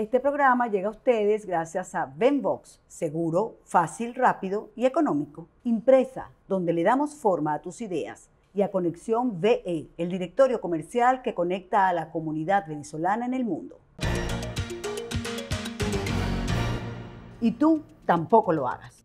Este programa llega a ustedes gracias a Venbox, seguro, fácil, rápido y económico. Impresa, donde le damos forma a tus ideas. Y a Conexión VE, el directorio comercial que conecta a la comunidad venezolana en el mundo. Y tú tampoco lo hagas.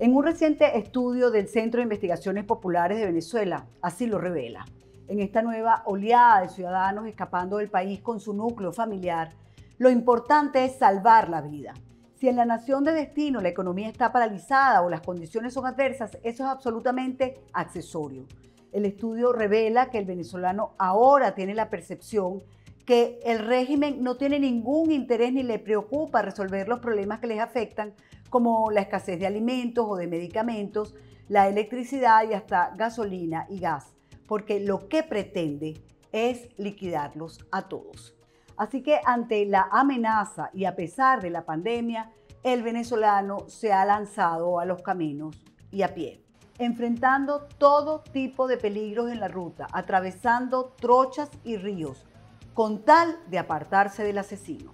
En un reciente estudio del Centro de Investigaciones Populares de Venezuela, así lo revela. En esta nueva oleada de ciudadanos escapando del país con su núcleo familiar, lo importante es salvar la vida. Si en la nación de destino la economía está paralizada o las condiciones son adversas, eso es absolutamente accesorio. El estudio revela que el venezolano ahora tiene la percepción que el régimen no tiene ningún interés ni le preocupa resolver los problemas que les afectan, como la escasez de alimentos o de medicamentos, la electricidad y hasta gasolina y gas, porque lo que pretende es liquidarlos a todos. Así que ante la amenaza y a pesar de la pandemia, el venezolano se ha lanzado a los caminos y a pie, enfrentando todo tipo de peligros en la ruta, atravesando trochas y ríos, con tal de apartarse del asesino.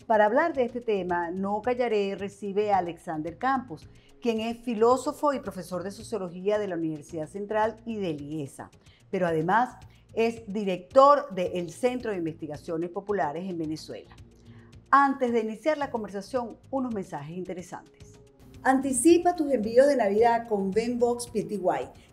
Para hablar de este tema, No Callaré recibe a Alexander Campos, quien es filósofo y profesor de Sociología de la Universidad Central y de IESA, pero además es director del Centro de Investigaciones Populares en Venezuela. Antes de iniciar la conversación, unos mensajes interesantes. Anticipa tus envíos de Navidad con Venbox Pty,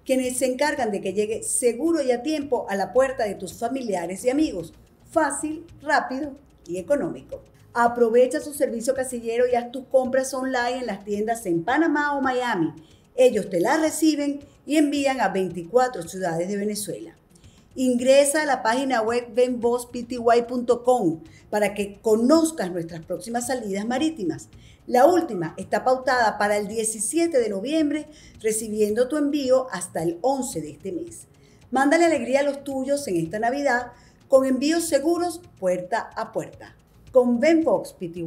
quienes se encargan de que llegue seguro y a tiempo a la puerta de tus familiares y amigos. Fácil, rápido y económico. Aprovecha su servicio casillero y haz tus compras online en las tiendas en Panamá o Miami. Ellos te las reciben y envían a 24 ciudades de Venezuela. Ingresa a la página web venboxpty.com para que conozcas nuestras próximas salidas marítimas. La última está pautada para el 17 de noviembre, recibiendo tu envío hasta el 11 de este mes. Mándale alegría a los tuyos en esta Navidad con envíos seguros puerta a puerta. Con Venbox Pty,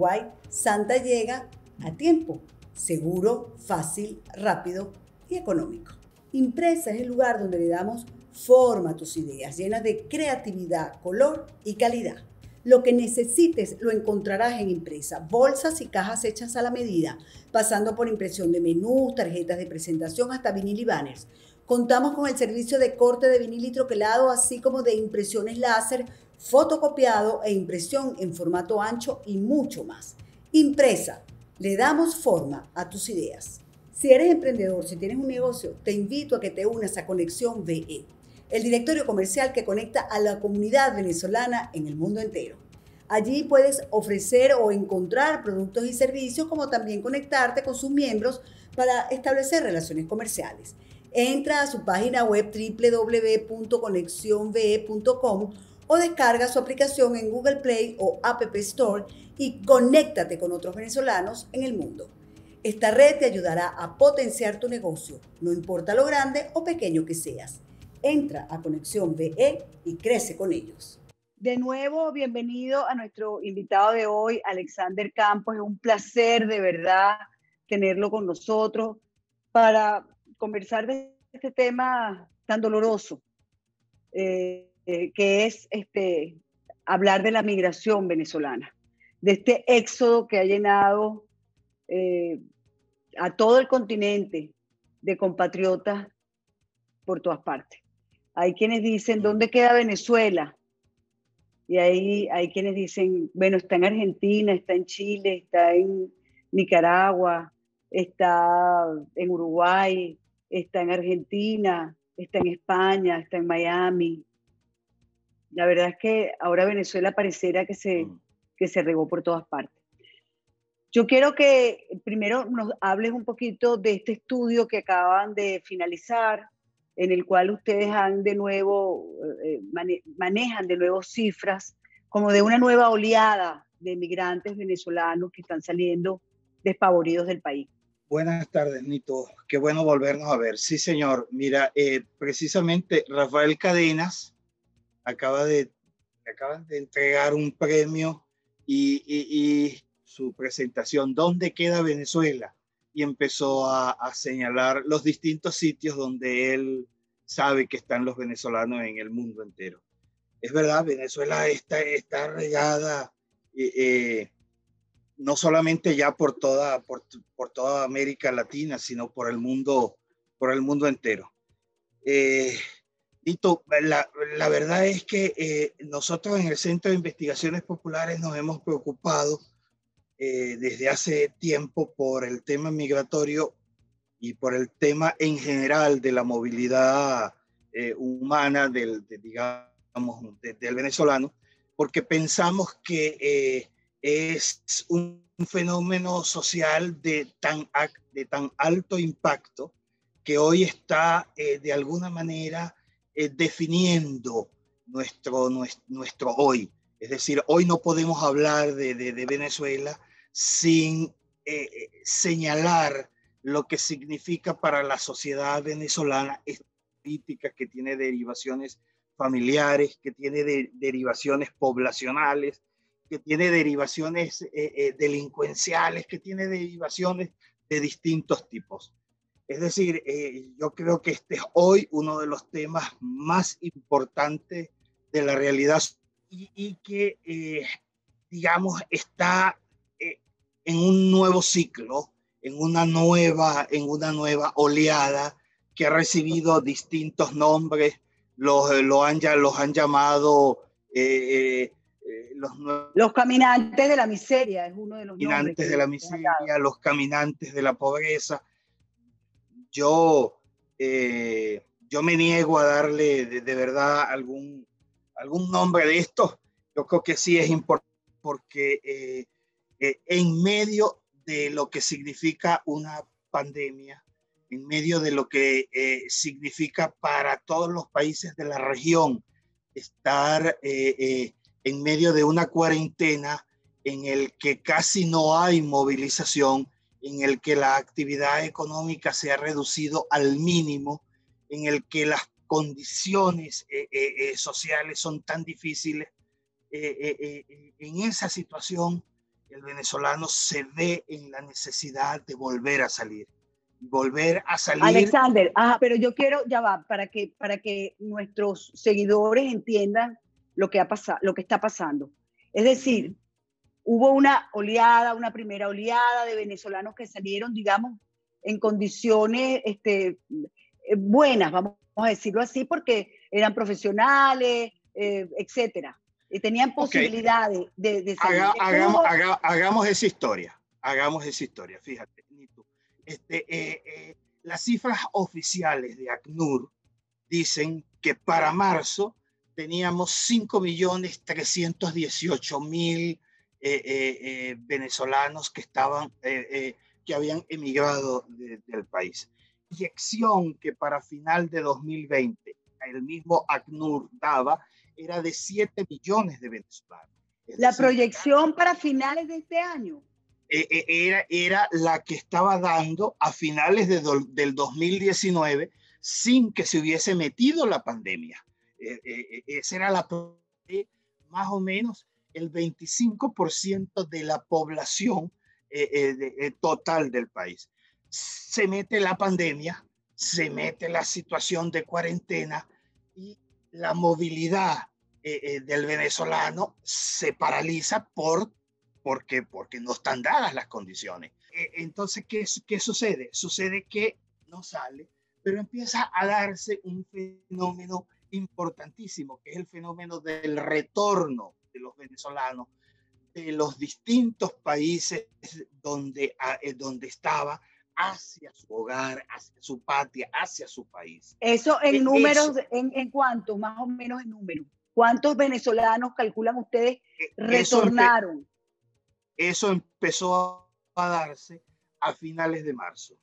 Santa llega a tiempo, seguro, fácil, rápido y económico. Impresa es el lugar donde le damos forma a tus ideas, llenas de creatividad, color y calidad. Lo que necesites lo encontrarás en Impresa, bolsas y cajas hechas a la medida, pasando por impresión de menús, tarjetas de presentación hasta vinil y banners. Contamos con el servicio de corte de vinil y troquelado, así como de impresiones láser, fotocopiado e impresión en formato ancho y mucho más. Impresa, le damos forma a tus ideas. Si eres emprendedor, si tienes un negocio, te invito a que te unas a Conexión VE, el directorio comercial que conecta a la comunidad venezolana en el mundo entero. Allí puedes ofrecer o encontrar productos y servicios, como también conectarte con sus miembros para establecer relaciones comerciales. Entra a su página web www.conexionve.com o descarga su aplicación en Google Play o App Store y conéctate con otros venezolanos en el mundo. Esta red te ayudará a potenciar tu negocio, no importa lo grande o pequeño que seas. Entra a Conexión VE y crece con ellos. De nuevo, bienvenido a nuestro invitado de hoy, Alexander Campos. Es un placer de verdad tenerlo con nosotros para conversar de este tema tan doloroso, que es hablar de la migración venezolana, de este éxodo que ha llenado a todo el continente de compatriotas por todas partes. Hay quienes dicen, ¿dónde queda Venezuela? Y hay quienes dicen, bueno, está en Argentina, está en Chile, está en Nicaragua, está en Uruguay, está en Argentina, está en España, está en Miami. La verdad es que ahora Venezuela pareciera que se regó por todas partes. Yo quiero que primero nos hables un poquito de este estudio que acaban de finalizar, en el cual ustedes han de nuevo, manejan de nuevo cifras como de una nueva oleada de migrantes venezolanos que están saliendo despavoridos del país. Buenas tardes, Nito. Qué bueno volvernos a ver. Sí, señor. Mira, precisamente Rafael Cadenas acaban de entregar un premio y su presentación, ¿dónde queda Venezuela? Y empezó a señalar los distintos sitios donde él sabe que están los venezolanos en el mundo entero. Es verdad, Venezuela está regada, no solamente ya por toda América Latina, sino por el mundo entero. Lito, la verdad es que nosotros en el Centro de Investigaciones Populares nos hemos preocupado desde hace tiempo por el tema migratorio y por el tema en general de la movilidad humana del venezolano, porque pensamos que es un fenómeno social de tan alto impacto que hoy está de alguna manera definiendo nuestro hoy. Es decir, hoy no podemos hablar de Venezuela sin señalar lo que significa para la sociedad venezolana esta política que tiene derivaciones familiares, que tiene derivaciones poblacionales, que tiene derivaciones delincuenciales, que tiene derivaciones de distintos tipos. Es decir, yo creo que este es hoy uno de los temas más importantes de la realidad y que, digamos, está en un nuevo ciclo, en una nueva oleada que ha recibido distintos nombres, los han llamado Los caminantes de la miseria es uno de los nombres caminantes que de la se han dado. miseria, los caminantes de la pobreza. Yo, yo me niego a darle de verdad algún nombre de esto. Yo creo que sí es importante porque en medio de lo que significa una pandemia, en medio de lo que significa para todos los países de la región estar en medio de una cuarentena en el que casi no hay movilización, en el que la actividad económica se ha reducido al mínimo, en el que las condiciones sociales son tan difíciles. En esa situación, el venezolano se ve en la necesidad de volver a salir. Volver a salir. Alexander, pero yo quiero, ya va, para que nuestros seguidores entiendan lo que ha pasado, lo que está pasando. Es decir, hubo una primera oleada de venezolanos que salieron, digamos, en condiciones buenas, vamos a decirlo así, porque eran profesionales, etcétera. Y tenían posibilidades de salir. Hagamos esa historia. Hagamos esa historia, fíjate, Nito. Las cifras oficiales de ACNUR dicen que para marzo teníamos 5.318.000 venezolanos que habían emigrado del país. Proyección que para final de 2020 el mismo ACNUR daba era de 7 millones de venezolanos. La proyección para finales de este año. Era la que estaba dando a finales del 2019 sin que se hubiese metido la pandemia. Esa era más o menos el 25% de la población total del país. Se mete la pandemia, se mete la situación de cuarentena y la movilidad del venezolano se paraliza porque no están dadas las condiciones. Entonces, ¿qué sucede? Sucede que no sale, pero empieza a darse un fenómeno importantísimo, que es el fenómeno del retorno de los venezolanos de los distintos países donde estaba hacia su hogar, hacia su patria, hacia su país. Eso en números, ¿en cuánto? Más o menos en números. ¿Cuántos venezolanos calculan ustedes retornaron? Eso empezó a darse a finales de marzo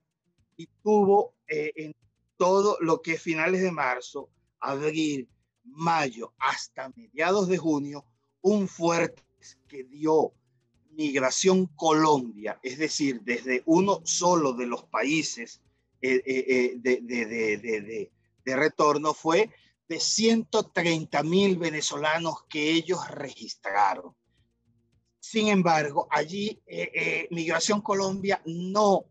y tuvo en todo lo que es finales de marzo, abril, mayo, hasta mediados de junio, un fuerte que dio Migración Colombia, es decir, desde uno solo de los países de retorno, fue de 130.000 venezolanos que ellos registraron. Sin embargo, allí Migración Colombia no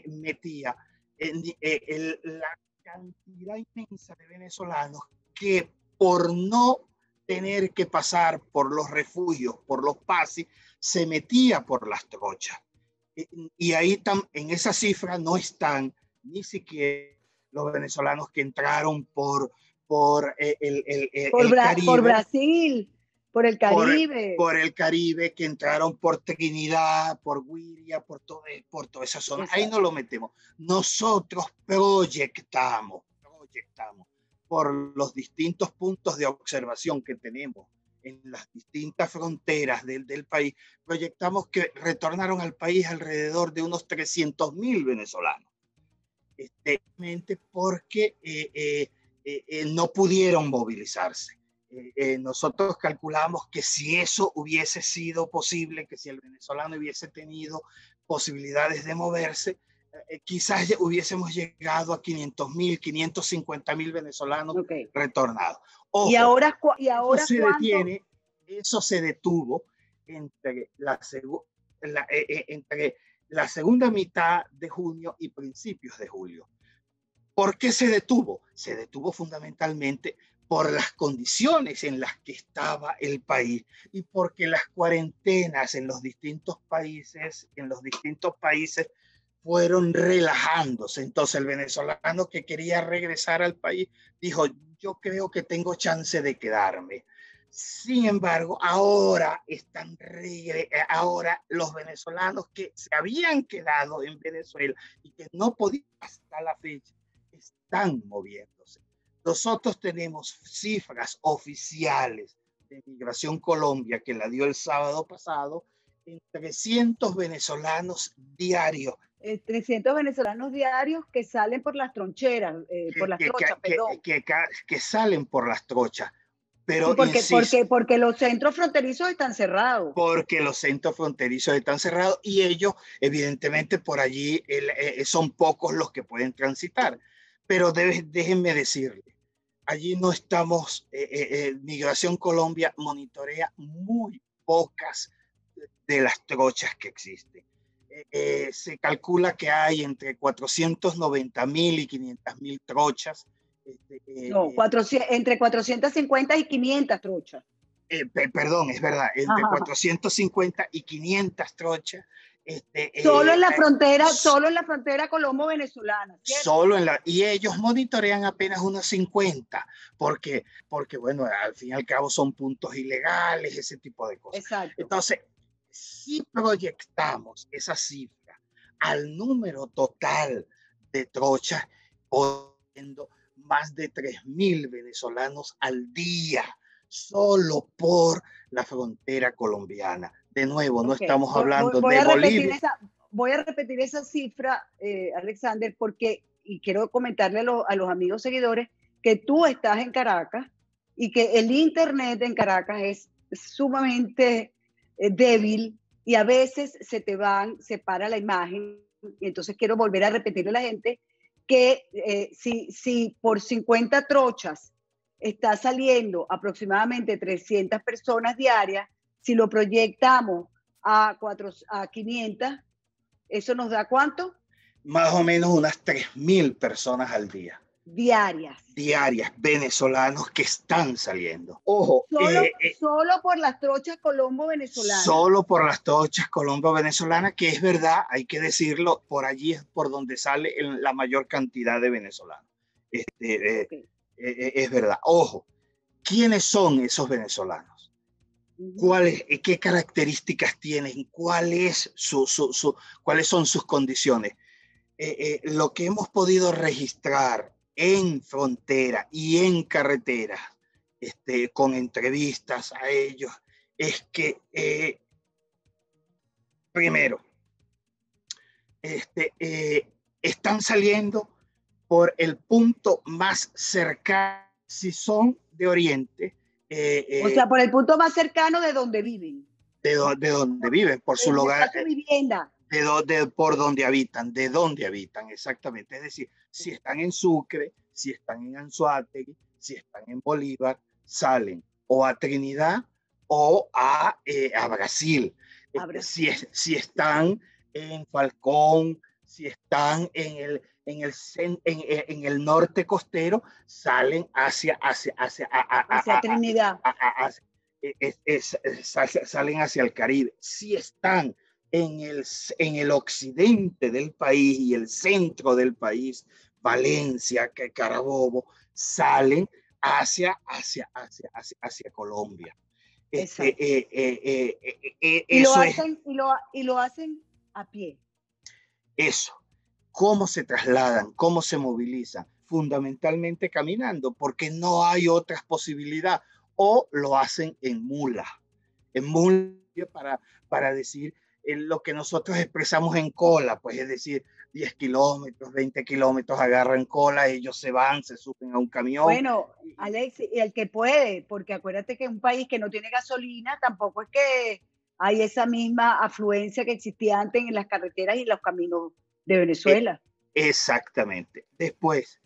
metía la cantidad inmensa de venezolanos que por no tener que pasar por los refugios, por los pasis, se metía por las trochas. Y ahí en esa cifra no están ni siquiera los venezolanos que entraron por el Por Caribe, Brasil, por el Caribe. por el Caribe, que entraron por Trinidad, por Guiria, por toda esa zona. Ahí no lo metemos. Nosotros proyectamos por los distintos puntos de observación que tenemos en las distintas fronteras del país, proyectamos que retornaron al país alrededor de unos 300.000 venezolanos, porque no pudieron movilizarse. Nosotros calculamos que si eso hubiese sido posible, que si el venezolano hubiese tenido posibilidades de moverse, quizás hubiésemos llegado a 500.000, 550.000 venezolanos retornados. Ojo, ¿Y ahora eso se detiene, eso se detuvo entre entre la segunda mitad de junio y principios de julio. ¿Por qué se detuvo? Se detuvo fundamentalmente por las condiciones en las que estaba el país y porque las cuarentenas en los distintos países fueron relajándose. Entonces el venezolano que quería regresar al país dijo, yo creo que tengo chance de quedarme. Sin embargo, ahora los venezolanos que se habían quedado en Venezuela y que no podían hasta la fecha, están moviéndose. Nosotros tenemos cifras oficiales de Migración Colombia, que la dio el sábado pasado, en 300 venezolanos diarios. 300 venezolanos diarios que salen por las troncheras, por las trochas, perdón. Que salen por las trochas. Pero sí, porque los centros fronterizos están cerrados. Porque los centros fronterizos están cerrados y ellos, evidentemente, por allí son pocos los que pueden transitar. Pero déjenme decirle, allí no estamos, Migración Colombia monitorea muy pocas de las trochas que existen. Se calcula que hay entre 490.000 y 500.000 trochas. No, entre 450 y 500 trochas. Perdón, es verdad, entre 450 y 500 trochas. Solo en la frontera colombo-venezolana. Y ellos monitorean apenas unos 50, porque bueno, al fin y al cabo son puntos ilegales, ese tipo de cosas. Exacto. Entonces, si proyectamos esa cifra al número total de trochas, poniendo más de 3.000 venezolanos al día, solo por la frontera colombiana. De nuevo, no estamos hablando de Bolivia. Voy a repetir esa cifra, Alexander, porque, y quiero comentarle a los amigos seguidores, que tú estás en Caracas y que el internet en Caracas es sumamente débil y a veces se para la imagen. Y entonces quiero volver a repetirle a la gente que si por 50 trochas está saliendo aproximadamente 300 personas diarias, si lo proyectamos a 500, ¿eso nos da cuánto? Más o menos unas 3.000 personas al día. Diarias, venezolanos que están saliendo. Ojo. Solo por las trochas colombo-venezolanas. Solo por las trochas colombo-venezolanas, que es verdad, hay que decirlo, por allí es por donde sale la mayor cantidad de venezolanos. Es verdad. Ojo, ¿quiénes son esos venezolanos? ¿Qué características tienen? ¿Cuáles son sus condiciones? Lo que hemos podido registrar en frontera y en carretera, con entrevistas a ellos, es que primero, están saliendo por el punto más cercano, si son de Oriente. O sea, por el punto más cercano de donde viven. De donde viven, por su lugar. Su vivienda. Por donde habitan, de donde habitan, exactamente. Es decir, si están en Sucre, si están en Anzoátegui, si están en Bolívar, salen o a Trinidad o a Brasil. Si están en Falcón, si están en en el norte costero, salen Hacia Trinidad. salen hacia el Caribe. Si están en el occidente del país y el centro del país, Valencia, Carabobo, salen hacia Colombia. Exacto. Y lo Eso es hacen, y lo hacen a pie. eso. ¿Cómo se trasladan? ¿Cómo se movilizan? Fundamentalmente caminando, porque no hay otras posibilidades. O lo hacen en mula para decir lo que nosotros expresamos en cola, pues es decir, 10 kilómetros, 20 kilómetros, agarran cola, ellos se van, se suben a un camión. Bueno, Alex, y el que puede, porque acuérdate que un país que no tiene gasolina, tampoco es que hay esa misma afluencia que existía antes en las carreteras y los caminos de Venezuela. Exactamente. Después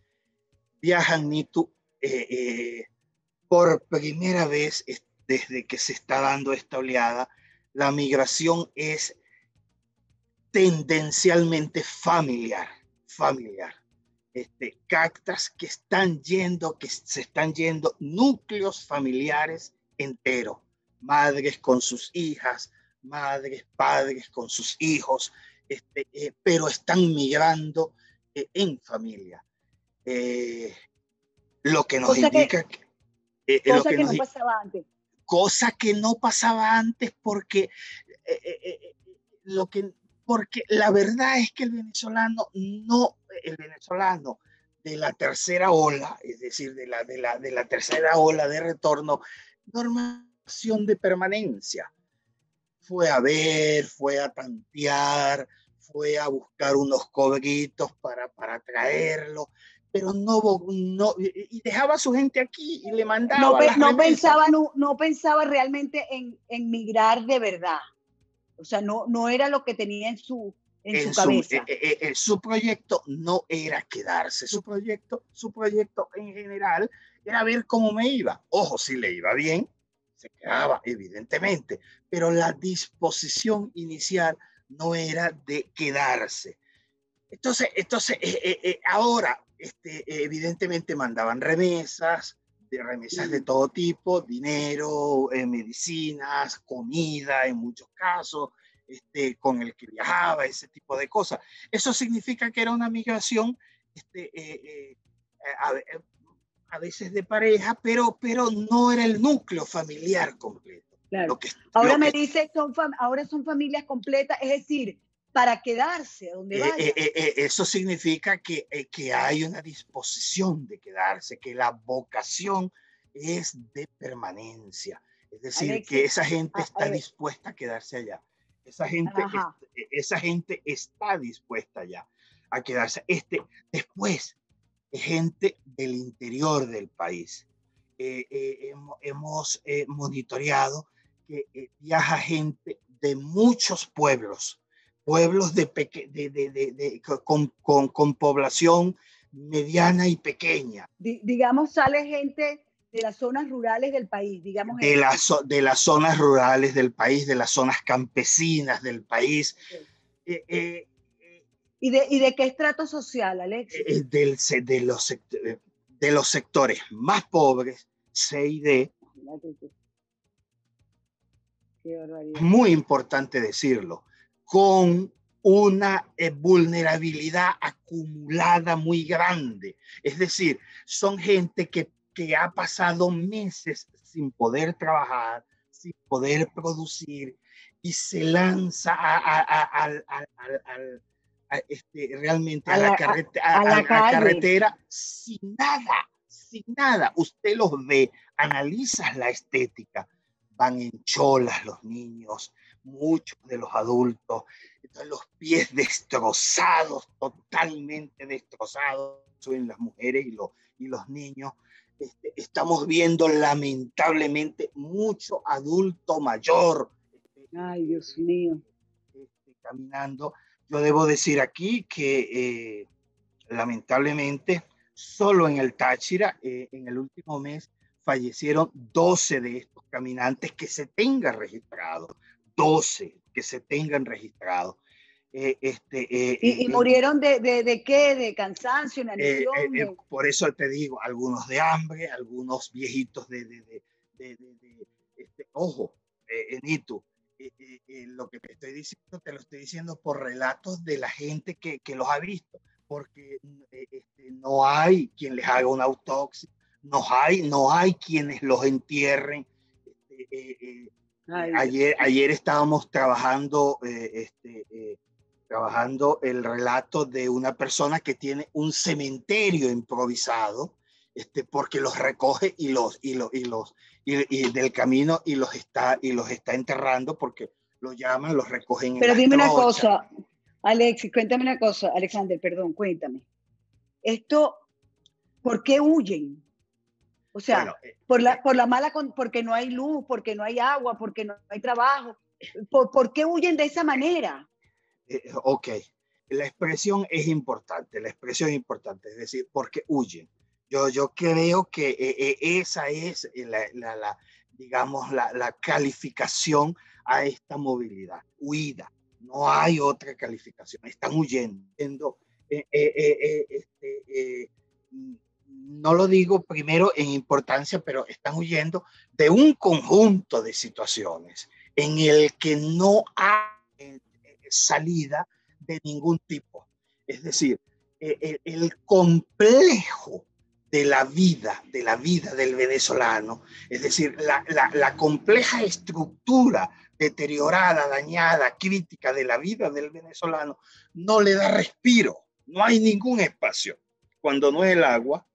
viajan Nitu por primera vez desde que se está dando esta oleada. La migración es tendencialmente familiar. Cactas que se están yendo núcleos familiares enteros, madres con sus hijas, madres, padres con sus hijos, pero están migrando en familia. Lo que nos Cosa que, indica, lo cosa que que nos, no pasaba antes. cosa que no pasaba antes porque eh, eh, eh, lo que porque la verdad es que el venezolano de la tercera ola, es decir, de la tercera ola de retorno, normación de permanencia. Fue a ver, fue a tantear, fue a buscar unos cobritos para traerlo, pero no, y dejaba a su gente aquí y le No, mandaba las no, remesas. pensaba, no pensaba realmente en migrar de verdad. O sea, no era lo que tenía en su cabeza. Su proyecto no era quedarse, su proyecto en general era ver cómo me iba. Ojo, si le iba bien, se quedaba, evidentemente, pero la disposición inicial no era de quedarse. Ahora, evidentemente mandaban remesas de todo tipo, dinero, medicinas, comida en muchos casos, con el que viajaba, ese tipo de cosas. Eso significa que era una migración este, a, a, veces de pareja, pero no era el núcleo familiar completo. Claro. Lo que, Ahora lo me que dice, ahora son familias completas, es decir, para quedarse donde vayan. eso significa que hay una disposición de quedarse, que la vocación es de permanencia. Es decir, que Alexis, esa gente está dispuesta a quedarse allá. ajá. Esa gente está dispuesta allá a quedarse. Después, gente del interior del país. Hemos monitoreado que viaja gente de muchos pueblos con población mediana y pequeña. Digamos, sale gente de las zonas rurales del país, digamos eso. De las zonas rurales del país, de las zonas campesinas del país. Okay. Eh, eh, ¿Y de qué estrato social, Alexis? del, de los sectores más pobres, C y D. Qué barbaridad. Muy importante decirlo, con una vulnerabilidad acumulada muy grande. Es decir, son gente que ha pasado meses sin poder trabajar, sin poder producir y se lanza realmente A la, a la a calle. carretera sin nada, sin nada. Usted los ve, analiza la estética, van en cholas los niños, muchos de los adultos, los pies destrozados, totalmente destrozados, en las mujeres y los niños. Estamos viendo lamentablemente mucho adulto mayor Ay, Dios mío. caminando. Yo debo decir aquí que lamentablemente solo en el Táchira, en el último mes, fallecieron 12 de estos caminantes que se tengan registrados, 12 que se tengan registrados. ¿Y murieron de qué? ¿De cansancio, inanición? Por eso te digo, algunos de hambre, algunos viejitos ojo, Nito, lo que te estoy diciendo, te lo estoy diciendo por relatos de la gente que los ha visto, porque no hay quien les haga una autopsia, no hay quienes los entierren. Ayer estábamos trabajando el relato de una persona que tiene un cementerio improvisado, porque los recoge y del camino y los está enterrando porque lo llaman, los recogen en Pero las dime una trochas. cosa, Alexis, cuéntame una cosa, Alexander, perdón, cuéntame. Esto, ¿por qué huyen? O sea, bueno, por la mala, porque no hay luz, porque no hay agua, porque no hay trabajo. ¿Por qué huyen de esa manera? Ok, la expresión es importante, es decir, porque huyen. Yo creo que esa es digamos, la calificación a esta movilidad, huida. No hay otra calificación, están huyendo. No lo digo primero en importancia, pero están huyendo de un conjunto de situaciones en el que no hay salida de ningún tipo. Es decir, el complejo de la vida del venezolano, es decir, la compleja estructura deteriorada, dañada, crítica de la vida del venezolano, no le da respiro, no hay ningún espacio. Cuando no es el agua,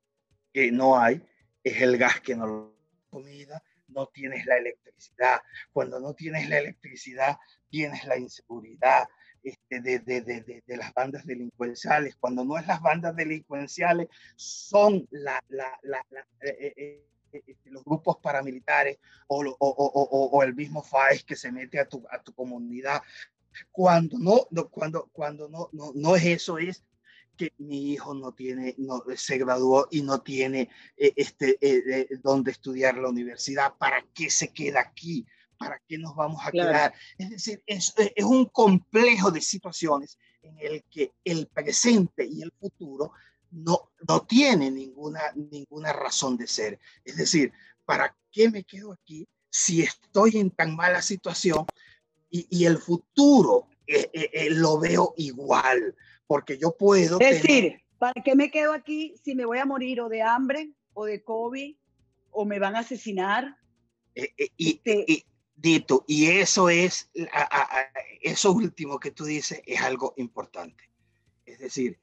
que no hay, es el gas que no comida, no tienes la electricidad. Cuando no tienes la electricidad, tienes la inseguridad de las bandas delincuenciales. Cuando no es las bandas delincuenciales, son los grupos paramilitares o el mismo FAES que se mete a tu comunidad. Cuando no es eso, es que mi hijo se graduó y no tiene dónde estudiar la universidad. ¿Para qué se queda aquí? ¿Para qué nos vamos a quedar? Es decir, es un complejo de situaciones en el que el presente y el futuro no tienen ninguna razón de ser. Es decir, ¿para qué me quedo aquí si estoy en tan mala situación y el futuro lo veo igual? Porque yo puedo Es tener... decir, ¿para qué me quedo aquí si me voy a morir o de hambre o de COVID o me van a asesinar? Dito, y eso es, eso último que tú dices es algo importante. Es decir,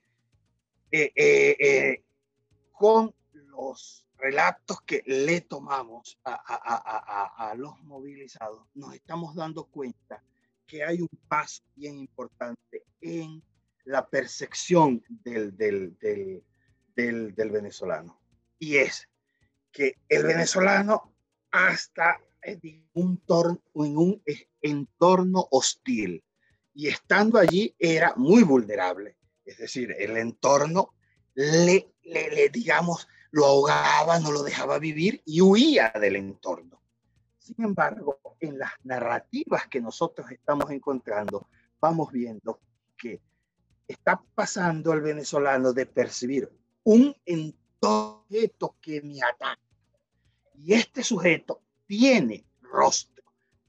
con los relatos que le tomamos a los movilizados, nos estamos dando cuenta que hay un paso bien importante en la percepción del venezolano. Y es que el venezolano hasta en un entorno hostil y estando allí era muy vulnerable. Es decir, el entorno digamos, lo ahogaba, no lo dejaba vivir y huía del entorno. Sin embargo, en las narrativas que nosotros estamos encontrando, vamos viendo que está pasando el venezolano de percibir un entorno que me ataca. Y este sujeto tiene rostro,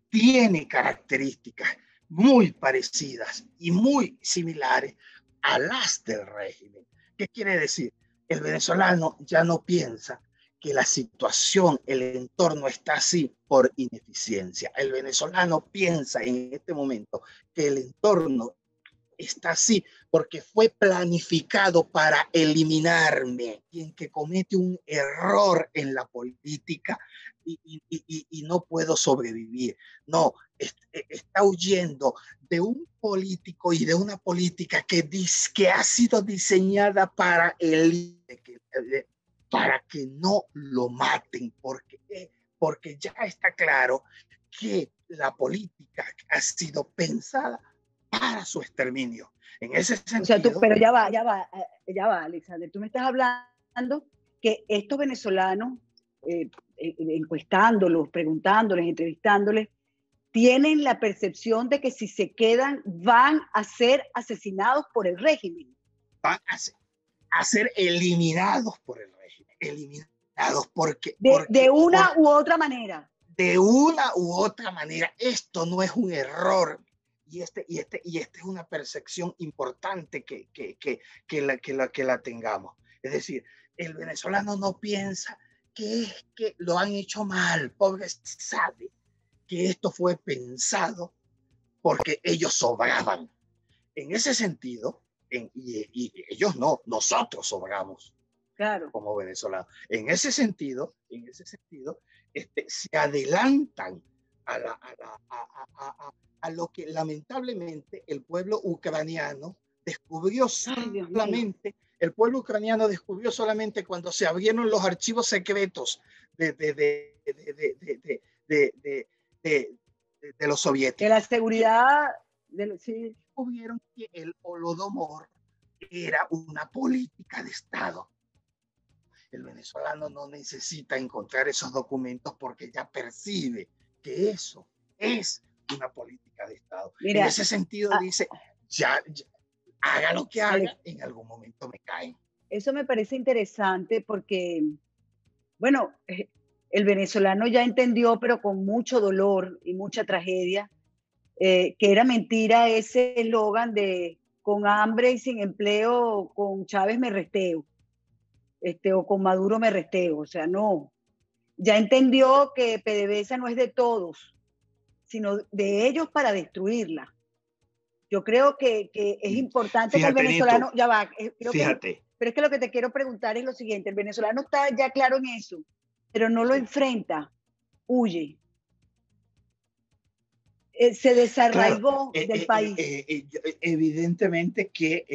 tiene características muy parecidas y muy similares a las del régimen. ¿Qué quiere decir? El venezolano ya no piensa que la situación, el entorno está así por ineficiencia. El venezolano piensa en este momento que el entorno está así porque fue planificado para eliminarme. Quien que comete un error en la política y no puedo sobrevivir. No, está huyendo de un político y de una política que ha sido diseñada para que no lo maten, porque ya está claro que la política ha sido pensada para su exterminio. En ese O sea, sentido... pero ya va, Alexander. Tú me estás hablando que estos venezolanos, encuestándolos, preguntándoles, entrevistándoles, tienen la percepción de que si se quedan van a ser asesinados por el régimen. Van a ser eliminados por el régimen, eliminados de una u otra manera. De una u otra manera. Esto no es un error. Y esta es una percepción importante que la tengamos. Es decir, el venezolano no piensa que es que lo han hecho mal, pobre, sabe que esto fue pensado porque ellos sobraban. En ese sentido, y ellos no, nosotros sobramos. Claro. Como venezolanos. En ese sentido, se adelantan a lo que lamentablemente el pueblo ucraniano descubrió solamente. El pueblo ucraniano descubrió solamente cuando se abrieron los archivos secretos de los soviéticos. De la seguridad. Sí. Descubrieron que el Holodomor era una política de Estado. El venezolano no necesita encontrar esos documentos porque ya percibe que eso es una política de Estado. Mira, en ese sentido dice, ya, haga lo que haga, en algún momento me caen. Eso me parece interesante porque, bueno, el venezolano ya entendió, pero con mucho dolor y mucha tragedia, que era mentira ese eslogan de con hambre y sin empleo, con Chávez me resteo. O con Maduro me resteo, o sea, no. Ya entendió que PDVSA no es de todos, sino de ellos para destruirla. Yo creo que es importante que el venezolano, Nito, ya va, fíjate. Pero es que lo que te quiero preguntar es lo siguiente, el venezolano está ya claro en eso, pero no lo enfrenta, huye. Se desarraigó del país. Evidentemente que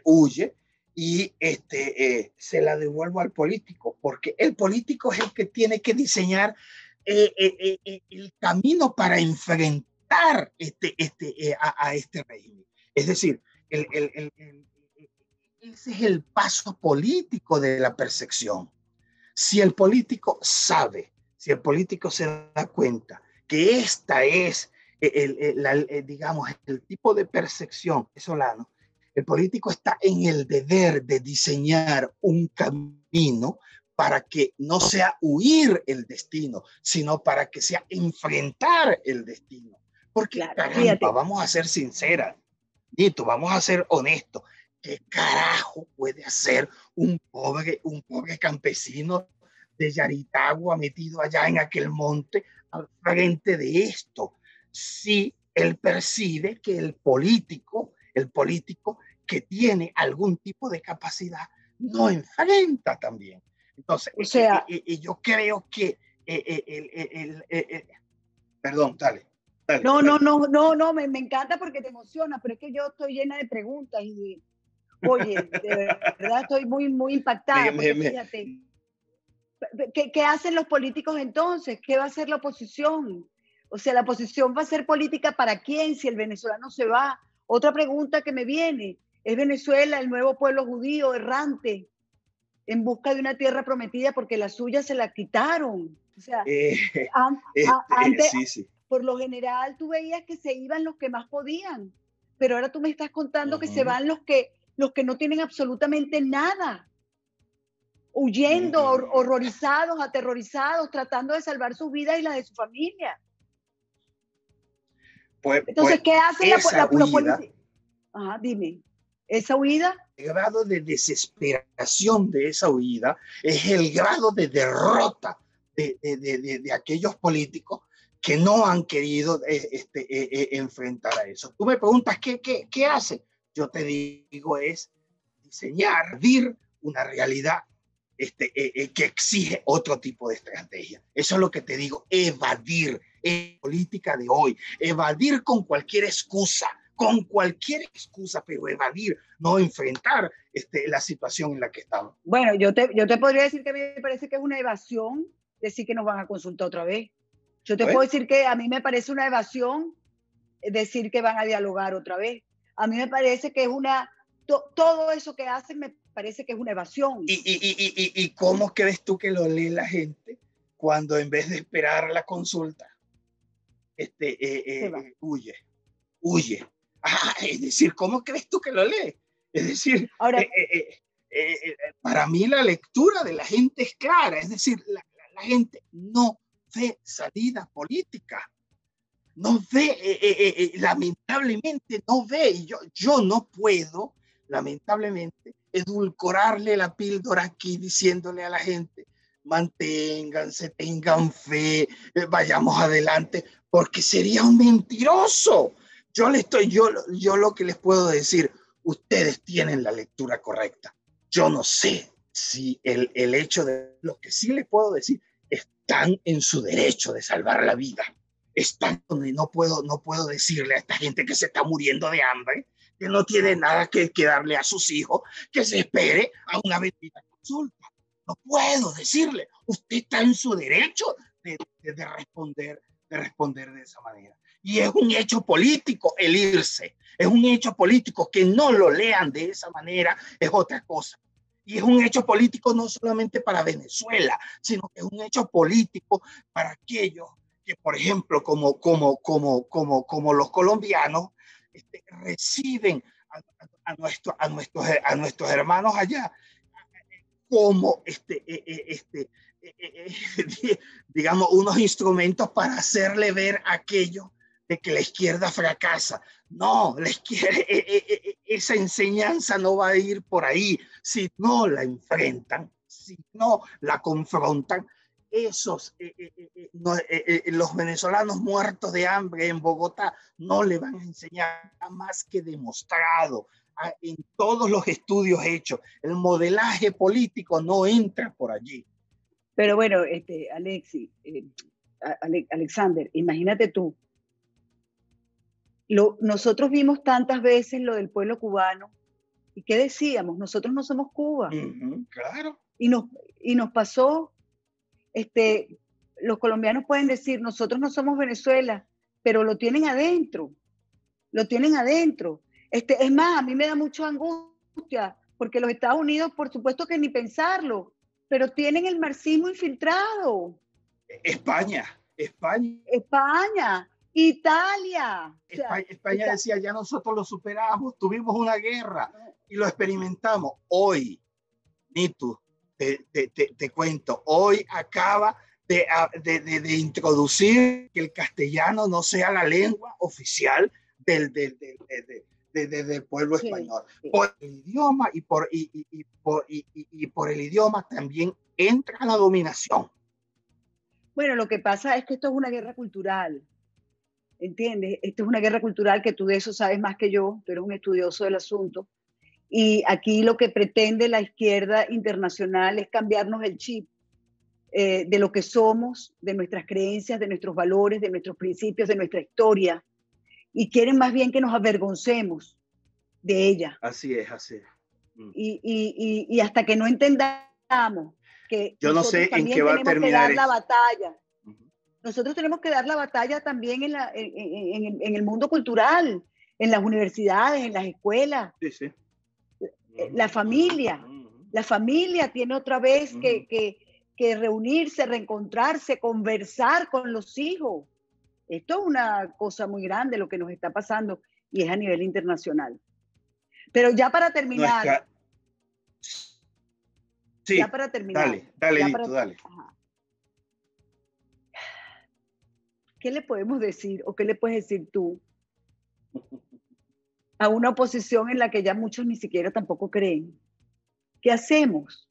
huye. Y se la devuelvo al político, porque el político es el que tiene que diseñar el camino para enfrentar a este régimen. Es decir, ese es el paso político de la percepción. Si el político sabe, si el político se da cuenta que esta es, digamos, el tipo de percepción venezolano, el político está en el deber de diseñar un camino para que no sea huir el destino, sino para que sea enfrentar el destino. Porque, claro, caramba, vamos a ser sinceras, Nito, vamos a ser honestos. ¿Qué carajo puede hacer un pobre campesino de Yaritagua metido allá en aquel monte al frente de esto? Si él percibe que el político que tiene algún tipo de capacidad no enfrenta también. Entonces, o sea, yo creo que perdón, dale. No, me encanta porque te emociona, pero es que yo estoy llena de preguntas y oye, de verdad estoy muy impactada. Fíjate, ¿qué hacen los políticos entonces? ¿Qué va a hacer la oposición? O sea, ¿la oposición va a ser política para quién si el venezolano se va? Otra pregunta que me viene, ¿es Venezuela el nuevo pueblo judío errante en busca de una tierra prometida porque la suya se la quitaron? O sea, antes, sí. Por lo general tú veías que se iban los que más podían, pero ahora tú me estás contando que se van los que no tienen absolutamente nada, huyendo, horrorizados, aterrorizados, tratando de salvar sus vidas y las de su familia. Entonces, ¿qué hace la política? Ajá, dime, ¿esa huida? El grado de desesperación de esa huida es el grado de derrota de aquellos políticos que no han querido enfrentar a eso. Tú me preguntas, ¿qué hace? Yo te digo, es diseñar, vivir una realidad que exige otro tipo de estrategia. Eso es lo que te digo, evadir, política de hoy, evadir con cualquier excusa, pero evadir, no enfrentar la situación en la que estamos. Bueno, yo te podría decir que me parece que es una evasión decir que nos van a consultar otra vez. Yo te puedo decir que a mí me parece una evasión decir que van a dialogar otra vez. A mí me parece que es todo eso que hacen me parece que es una evasión. ¿Y cómo crees tú que lo lee la gente cuando en vez de esperar la consulta, Se va. huye, huye. Ah, es decir, ¿cómo crees tú que lo lee? Es decir, Ahora, para mí la lectura de la gente es clara, es decir, la gente no ve salida política, no ve, lamentablemente no ve, y yo no puedo, lamentablemente, edulcorarle la píldora aquí diciéndole a la gente, manténganse, tengan fe, vayamos adelante, porque sería un mentiroso. Yo lo que les puedo decir, ustedes tienen la lectura correcta. Yo no sé si el hecho de lo que sí les puedo decir, están en su derecho de salvar la vida. Están donde no puedo decirle a esta gente que se está muriendo de hambre, que no tiene nada que darle a sus hijos, que se espere a una bendita consulta. No puedo decirle, usted está en su derecho de responder de esa manera. Y es un hecho político el irse, es un hecho político que no lo lean de esa manera, es otra cosa. Y es un hecho político no solamente para Venezuela, sino que es un hecho político para aquellos que, por ejemplo, como los colombianos, reciben a nuestros hermanos allá como digamos, unos instrumentos para hacerle ver aquello de que la izquierda fracasa. No, la izquierda, esa enseñanza no va a ir por ahí si no la enfrentan, si no la confrontan. Los venezolanos muertos de hambre en Bogotá no le van a enseñar más que demostrado en todos los estudios hechos. El modelaje político no entra por allí. pero bueno, Alexander, imagínate tú, nosotros vimos tantas veces lo del pueblo cubano, ¿y qué decíamos? Nosotros no somos Cuba. Claro. Y nos pasó, los colombianos pueden decir, nosotros no somos Venezuela, pero lo tienen adentro, lo tienen adentro. Es más, a mí me da mucha angustia, porque los Estados Unidos, por supuesto que ni pensarlo, pero tienen el marxismo infiltrado. España, Italia. España decía, ya nosotros lo superamos, tuvimos una guerra y lo experimentamos. Hoy, Nitu, te cuento, hoy acaba de introducir que el castellano no sea la lengua oficial del pueblo español. Sí. Por el idioma y por el idioma también entra la dominación. Bueno, lo que pasa es que esto es una guerra cultural, ¿entiendes? Esto es una guerra cultural que tú de eso sabes más que yo, tú eres un estudioso del asunto. Y aquí lo que pretende la izquierda internacional es cambiarnos el chip de lo que somos, de nuestras creencias, de nuestros valores, de nuestros principios, de nuestra historia. Y quieren más bien que nos avergoncemos de ella. Así es, así es. Y hasta que no entendamos que yo no sé en qué va a terminar la batalla. Nosotros tenemos que dar la batalla también en el mundo cultural, en las universidades, en las escuelas. Sí, sí. La familia tiene otra vez que reunirse, reencontrarse, conversar con los hijos. Esto es una cosa muy grande lo que nos está pasando y es a nivel internacional. Pero ya para terminar. Sí, ya para terminar. Dale. Ajá. ¿Qué le podemos decir o qué le puedes decir tú a una oposición en la que ya muchos ni siquiera tampoco creen? ¿Qué hacemos?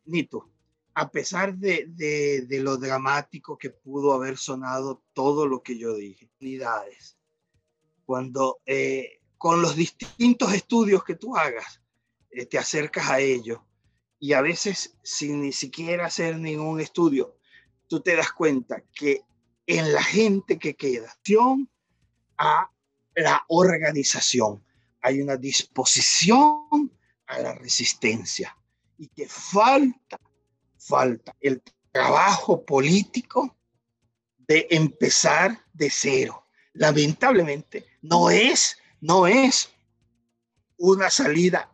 Nito, a pesar de lo dramático que pudo haber sonado todo lo que yo dije, unidades, cuando con los distintos estudios que tú hagas, te acercas a ellos y a veces sin ni siquiera hacer ningún estudio, tú te das cuenta que en la gente que queda, a la organización, hay una disposición a la resistencia y que falta el trabajo político de empezar de cero. Lamentablemente no es una salida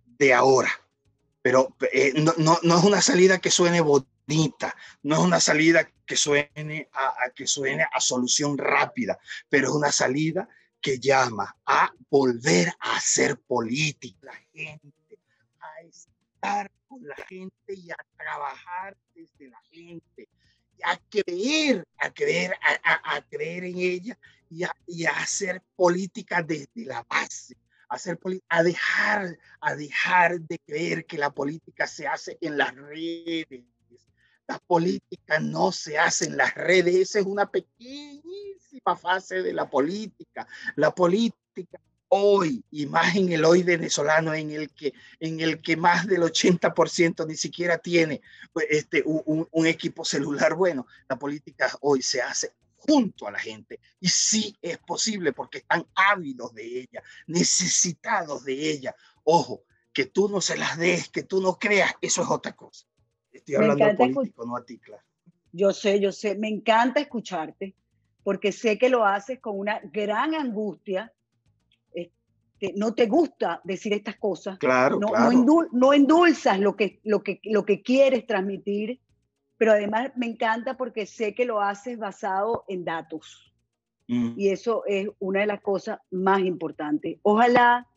de ahora, pero no es una salida que suene bonita, no es una salida que que suene a solución rápida, pero es una salida que llama a volver a hacer política, la gente, a estar con la gente y a trabajar desde la gente, y a creer en ella y a hacer política desde la base, a dejar de creer que la política se hace en las redes. La política no se hace en las redes, esa es una pequeñísima fase de la política. La política hoy, y más en el hoy venezolano, en el que más del 80% ni siquiera tiene un equipo celular bueno, la política hoy se hace junto a la gente, y sí es posible porque están ávidos de ella, necesitados de ella. Ojo, que tú no se las des, que tú no creas, eso es otra cosa. Estoy Me hablando encanta político, no a ti, claro. Yo sé, me encanta escucharte porque sé que lo haces con una gran angustia. No te gusta decir estas cosas, Claro, no, claro. no endulzas lo que quieres transmitir, pero además me encanta porque sé que lo haces basado en datos. Y eso es una de las cosas más importantes. Ojalá,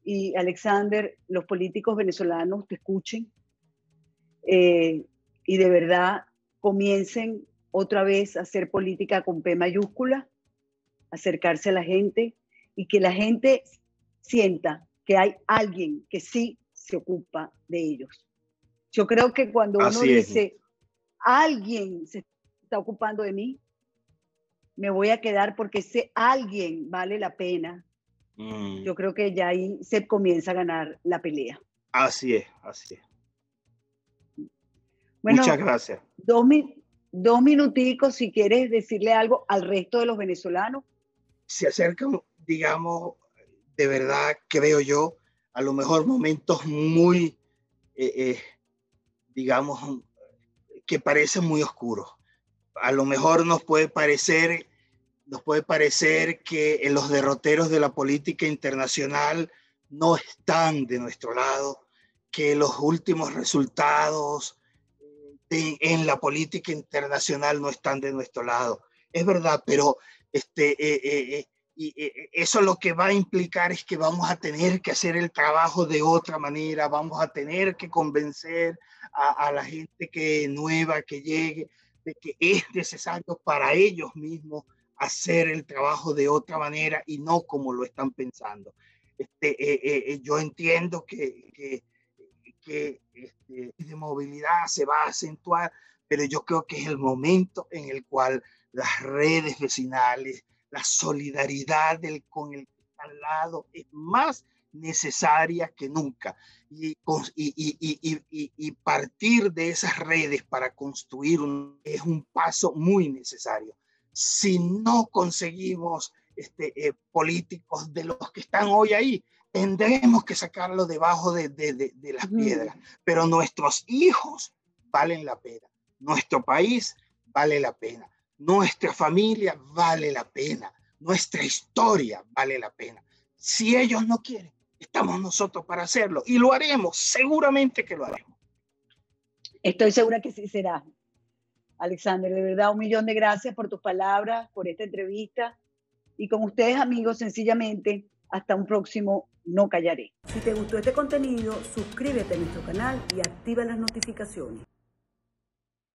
y Alexander, los políticos venezolanos te escuchen y de verdad comiencen otra vez a hacer política con P mayúscula, acercarse a la gente y que la gente sienta que hay alguien que sí se ocupa de ellos. Yo creo que cuando uno Así es. dice, alguien se está ocupando de mí, me voy a quedar porque ese alguien vale la pena. Yo creo que ya ahí se comienza a ganar la pelea. Así es, así es. Bueno, muchas gracias. Dos minuticos si quieres decirle algo al resto de los venezolanos. Se acercan, digamos, de verdad, creo yo, a lo mejor momentos muy, digamos, que parecen muy oscuros. A lo mejor nos puede parecer que los derroteros de la política internacional no están de nuestro lado, que los últimos resultados en la política internacional no están de nuestro lado. Es verdad, pero eso lo que va a implicar es que vamos a tener que hacer el trabajo de otra manera, vamos a tener que convencer a la gente nueva que llegue de que es necesario para ellos mismos hacer el trabajo de otra manera y no como lo están pensando. Yo entiendo que de movilidad se va a acentuar, pero yo creo que es el momento en el cual las redes vecinales, la solidaridad con el que está al lado es más necesaria que nunca. Y partir de esas redes para construir es un paso muy necesario. Si no conseguimos políticos de los que están hoy ahí, tendremos que sacarlo debajo de las piedras, pero nuestros hijos valen la pena, nuestro país vale la pena, nuestra familia vale la pena, nuestra historia vale la pena. Si ellos no quieren, estamos nosotros para hacerlo y lo haremos, seguramente que lo haremos. Estoy segura que sí será. Alexander, de verdad, 1.000.000 de gracias por tus palabras, por esta entrevista. Y con ustedes, amigos, sencillamente, hasta un próximo No Callaré. Si te gustó este contenido, suscríbete a nuestro canal y activa las notificaciones.